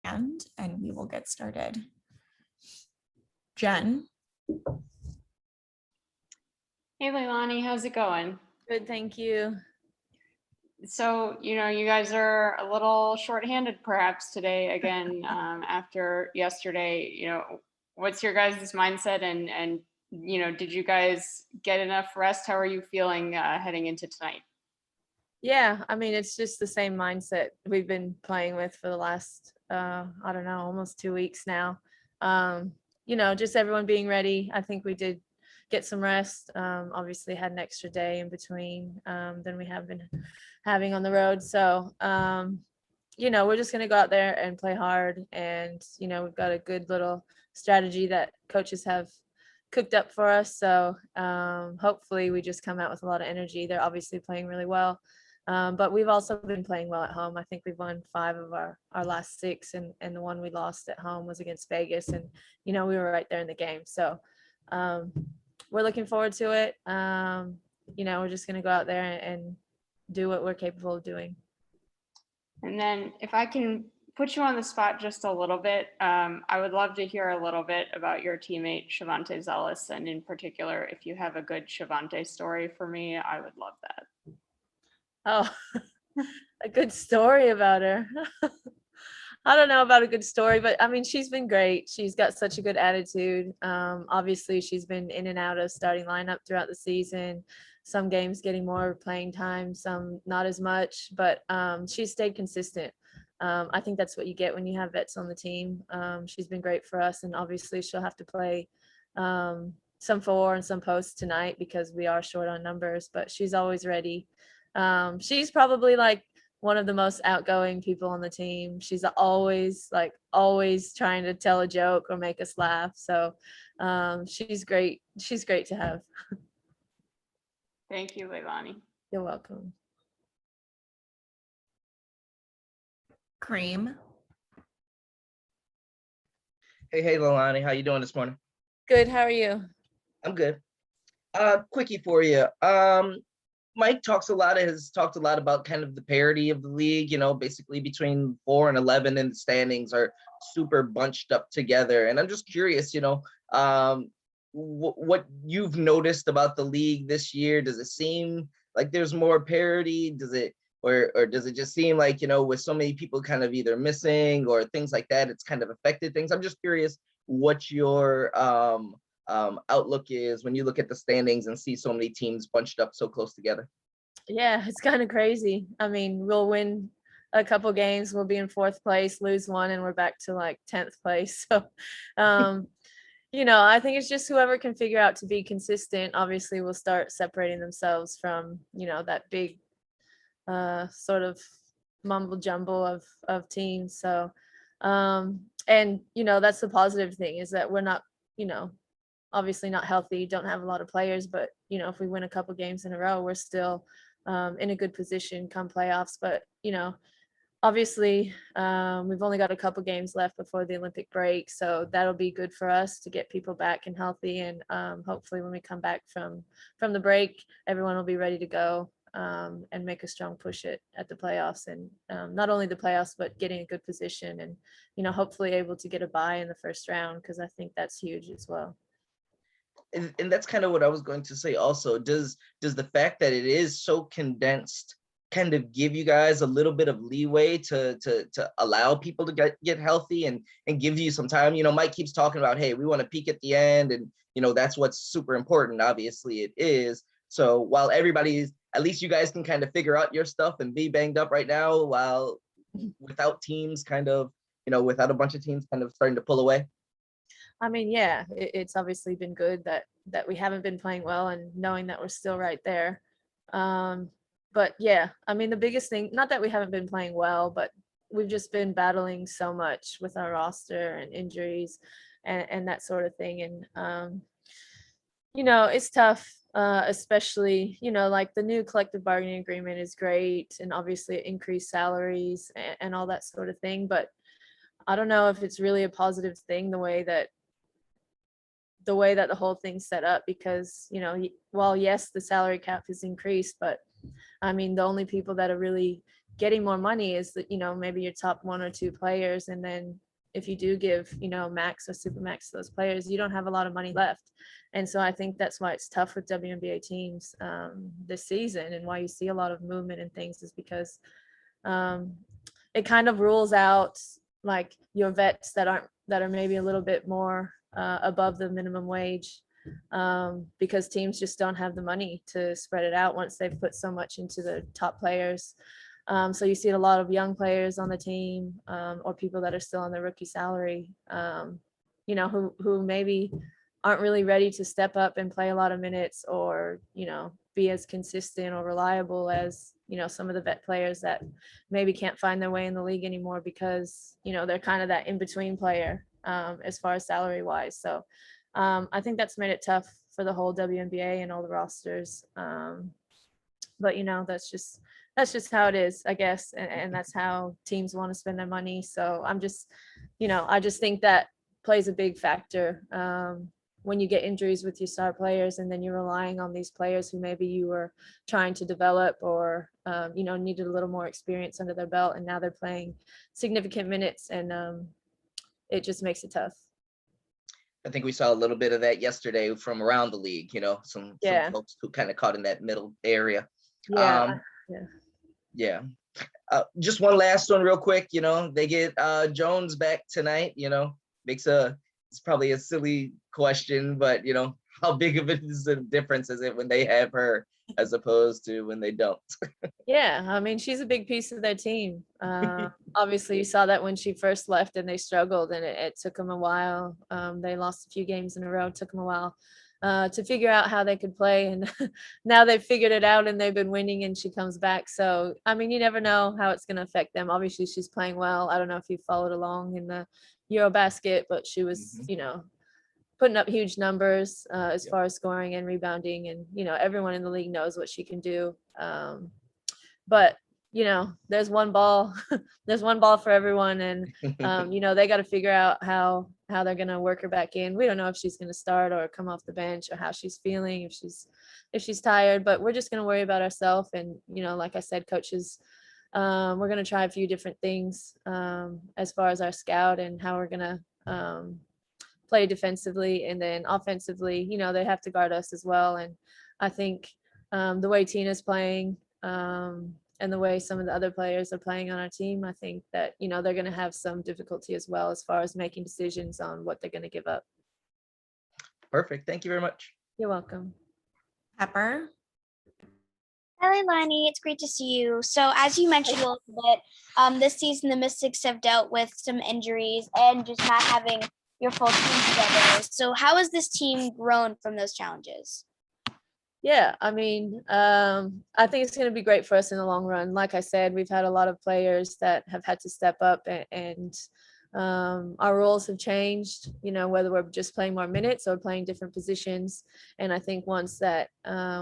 hand and we will get started. Jen. Hey, Leilani, how's it going? Good, thank you. So, you guys are a little shorthanded perhaps today again after yesterday. What's your guys' mindset and did you guys get enough rest? How are you feeling heading into tonight? Yeah, I mean, it's just the same mindset we've been playing with for the last, I don't know, almost 2 weeks now. Just everyone being ready. I think we did get some rest. Obviously had an extra day in between than we have been having on the road. So, we're just going to go out there and play hard. And, we've got a good little strategy that coaches have cooked up for us. So hopefully we just come out with a lot of energy. They're obviously playing really well. But we've also been playing well at home. I think we've won 5 of our last 6, and the one we lost at home was against Vegas. And, we were right there in the game. So we're looking forward to it. We're just going to go out there and do what we're capable of doing. And then if I can put you on the spot just a little bit, I would love to hear a little bit about your teammate, Shavante Zellis, and in particular, if you have a good Shavante story for me, I would love that. Oh, a good story about her. I don't know about a good story, but I mean, she's been great. She's got such a good attitude. Obviously, she's been in and out of starting lineup throughout the season. Some games getting more playing time, some not as much, but she's stayed consistent. I think that's what you get when you have vets on the team. She's been great for us, and obviously she'll have to play some 4 and some posts tonight because we are short on numbers, but she's always ready. She's probably like one of the most outgoing people on the team. She's always trying to tell a joke or make us laugh. So she's great. She's great to have. Thank you, Leilani. You're welcome. Cream. Hey, Leilani, how you doing this morning? Good. How are you? I'm good. Quickie for you. Mike has talked a lot about kind of the parity of the league, basically between 4 and 11 in the standings are super bunched up together. And I'm just curious, what you've noticed about the league this year. Does it seem like there's more parity? Or does it just seem like, with so many people kind of either missing or things like that, it's kind of affected things? I'm just curious what your outlook is when you look at the standings and see so many teams bunched up so close together. Yeah, it's kind of crazy. I mean, we'll win a couple games, we'll be in 4th place, lose one, and we're back to like 10th place. So, I think it's just whoever can figure out to be consistent, obviously will start separating themselves from, that big sort of mumble jumble of teams. So, and, that's the positive thing is that we're not, obviously not healthy, don't have a lot of players, but if we win a couple games in a row, we're still in a good position come playoffs. But obviously we've only got a couple games left before the Olympic break, so that'll be good for us to get people back and healthy, and hopefully when we come back from the break, everyone will be ready to go and make a strong push at the playoffs, and not only the playoffs but getting a good position, and hopefully able to get a bye in the first round, because I think that's huge as well. And that's kind of what I was going to say also. Does the fact that it is so condensed kind of give you guys a little bit of leeway to allow people to get healthy and give you some time? Mike keeps talking about, hey, we want to peak at the end, and that's what's super important. Obviously it is. So while everybody's, at least you guys can kind of figure out your stuff and be banged up right now, while without teams kind of, without a bunch of teams kind of starting to pull away. I mean, yeah, it's obviously been good that we haven't been playing well, and knowing that we're still right there. But yeah, I mean, the biggest thing, not that we haven't been playing well, but we've just been battling so much with our roster and injuries and that sort of thing. And, it's tough, especially, like the new collective bargaining agreement is great, and obviously it increased salaries and all that sort of thing. But I don't know if it's really a positive thing the way that the whole thing's set up, because while yes, the salary cap has increased, but I mean, the only people that are really getting more money is that, maybe your top 1 or 2 players. And then if you do give, max or super max to those players, you don't have a lot of money left. And so I think that's why it's tough with WNBA teams this season, and why you see a lot of movement and things is because it kind of rules out like your vets that are maybe a little bit more above the minimum wage, because teams just don't have the money to spread it out once they've put so much into the top players. So you see a lot of young players on the team, or people that are still on their rookie salary, who maybe aren't really ready to step up and play a lot of minutes, or, be as consistent or reliable as, some of the vet players that maybe can't find their way in the league anymore because, they're kind of that in-between player as far as salary wise. So I think that's made it tough for the whole WNBA and all the rosters. But that's just how it is, I guess. And that's how teams want to spend their money. So I just think that plays a big factor when you get injuries with your star players, and then you're relying on these players who maybe you were trying to develop, or, needed a little more experience under their belt, and now they're playing significant minutes, and it just makes it tough. I think we saw a little bit of that yesterday from around the league, some folks who kind of caught in that middle area. Yeah. Just one last one real quick, they get Jones back tonight, it's probably a silly question, but how big of it is a difference is it when they have her as opposed to when they don't? Yeah, I mean, she's a big piece of their team. Obviously, you saw that when she first left and they struggled, and it took them a while. They lost a few games in a row. It took them a while to figure out how they could play. And now they've figured it out and they've been winning, and she comes back. So, I mean, you never know how it's going to affect them. Obviously, she's playing well. I don't know if you followed along in the Eurobasket, but she was, putting up huge numbers as far as scoring and rebounding. And, everyone in the league knows what she can do. But, there's one ball, there's one ball for everyone. And, they got to figure out how they're going to work her back in. We don't know if she's going to start or come off the bench, or how she's feeling, if she's tired, but we're just going to worry about ourselves. And, like I said, coaches, we're going to try a few different things as far as our scout and how we're going to play defensively, and then offensively, they have to guard us as well. And I think the way Tina's playing and the way some of the other players are playing on our team, I think that, they're going to have some difficulty as well as far as making decisions on what they're going to give up. Perfect. Thank you very much. You're welcome. Pepper. Hi, Leilani. It's great to see you. So as you mentioned a little bit, this season the Mystics have dealt with some injuries and just not having your full team together. So how has this team grown from those challenges? Yeah, I mean, I think it's going to be great for us in the long run. Like I said, we've had a lot of players that have had to step up, and our roles have changed, whether we're just playing more minutes or playing different positions. And I think once that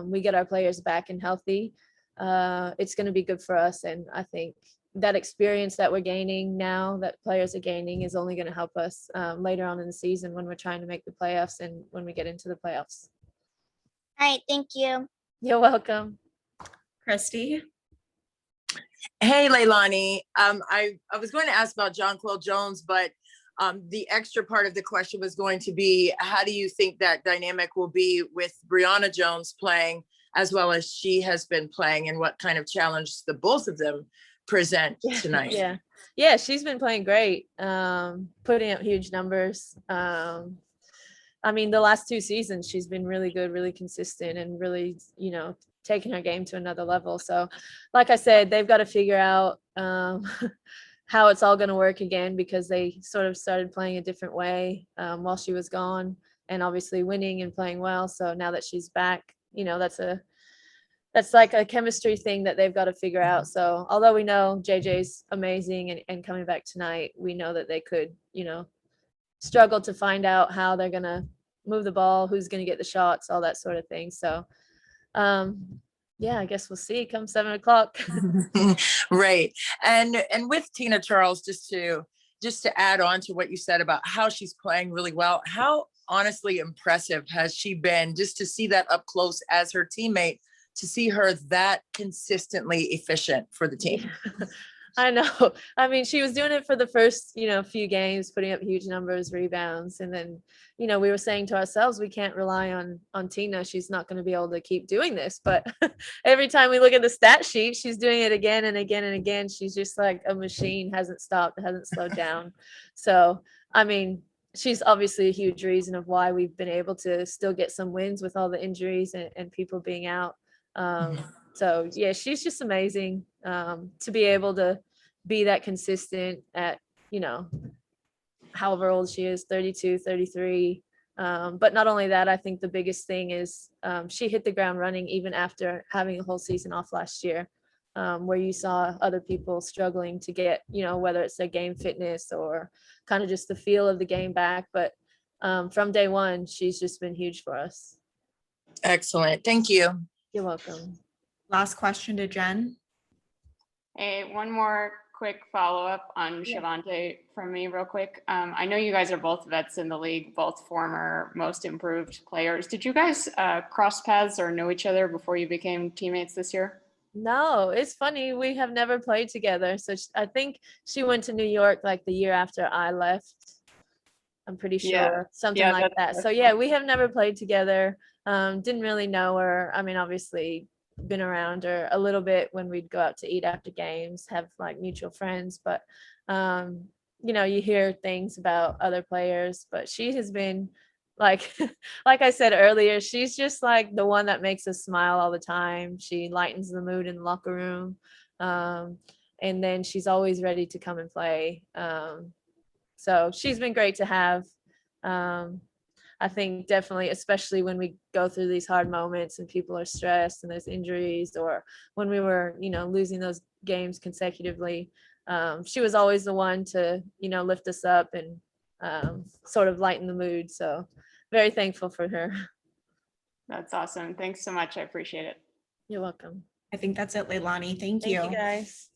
we get our players back and healthy, it's going to be good for us. And I think that experience that we're gaining now, that players are gaining, is only going to help us later on in the season when we're trying to make the playoffs and when we get into the playoffs. All right, thank you. You're welcome. Christy. Hey, Leilani. I was going to ask about Jonquel Jones, but the extra part of the question was going to be, how do you think that dynamic will be with Brianna Jones playing as well as she has been playing, and what kind of challenge the both of them present tonight? Yeah, she's been playing great, putting up huge numbers. I mean, the last 2 seasons, she's been really good, really consistent, and really, taking her game to another level. So like I said, they've got to figure out how it's all going to work again, because they sort of started playing a different way while she was gone, and obviously winning and playing well. So now that she's back, that's like a chemistry thing that they've got to figure out. So although we know JJ's amazing and coming back tonight, we know that they could, struggle to find out how they're going to move the ball, who's going to get the shots, all that sort of thing. So I guess we'll see come 7:00. Right. And with Tina Charles, just to add on to what you said about how she's playing really well, how honestly impressive has she been, just to see that up close as her teammate to see her that consistently efficient for the team. I know. I mean, she was doing it for the first, few games, putting up huge numbers, rebounds. And then, we were saying to ourselves, we can't rely on Tina. She's not going to be able to keep doing this. But every time we look at the stat sheet, she's doing it again and again and again. She's just like a machine, hasn't stopped, hasn't slowed down. So, I mean, she's obviously a huge reason of why we've been able to still get some wins with all the injuries and people being out. So yeah, she's just amazing to be able to be that consistent at, however old she is, 32, 33. But not only that, I think the biggest thing is she hit the ground running even after having a whole season off last year, where you saw other people struggling to get, whether it's their game fitness or kind of just the feel of the game back. But from day one, she's just been huge for us. Excellent. Thank you. You're welcome. Last question to Jen. Hey, one more quick follow-up on Yeah. Shavante from me real quick. I know you guys are both vets in the league, both former most improved players. Did you guys cross paths or know each other before you became teammates this year? No, it's funny. We have never played together. So I think she went to New York like the year after I left. I'm pretty sure Yeah. something Yeah, like that. that's So yeah, we have never played together. Didn't really know her. I mean, obviously been around her a little bit when we'd go out to eat after games, have like mutual friends, but you hear things about other players, but she has been like like I said earlier, she's just like the one that makes us smile all the time. She lightens the mood in the locker room. And then she's always ready to come and play. So she's been great to have. I think definitely, especially when we go through these hard moments and people are stressed and there's injuries, or when we were, losing those games consecutively, she was always the one to, lift us up and sort of lighten the mood. So very thankful for her. That's awesome. Thanks so much. I appreciate it. You're welcome. I think that's it, Leilani. Thank you. Thank you guys.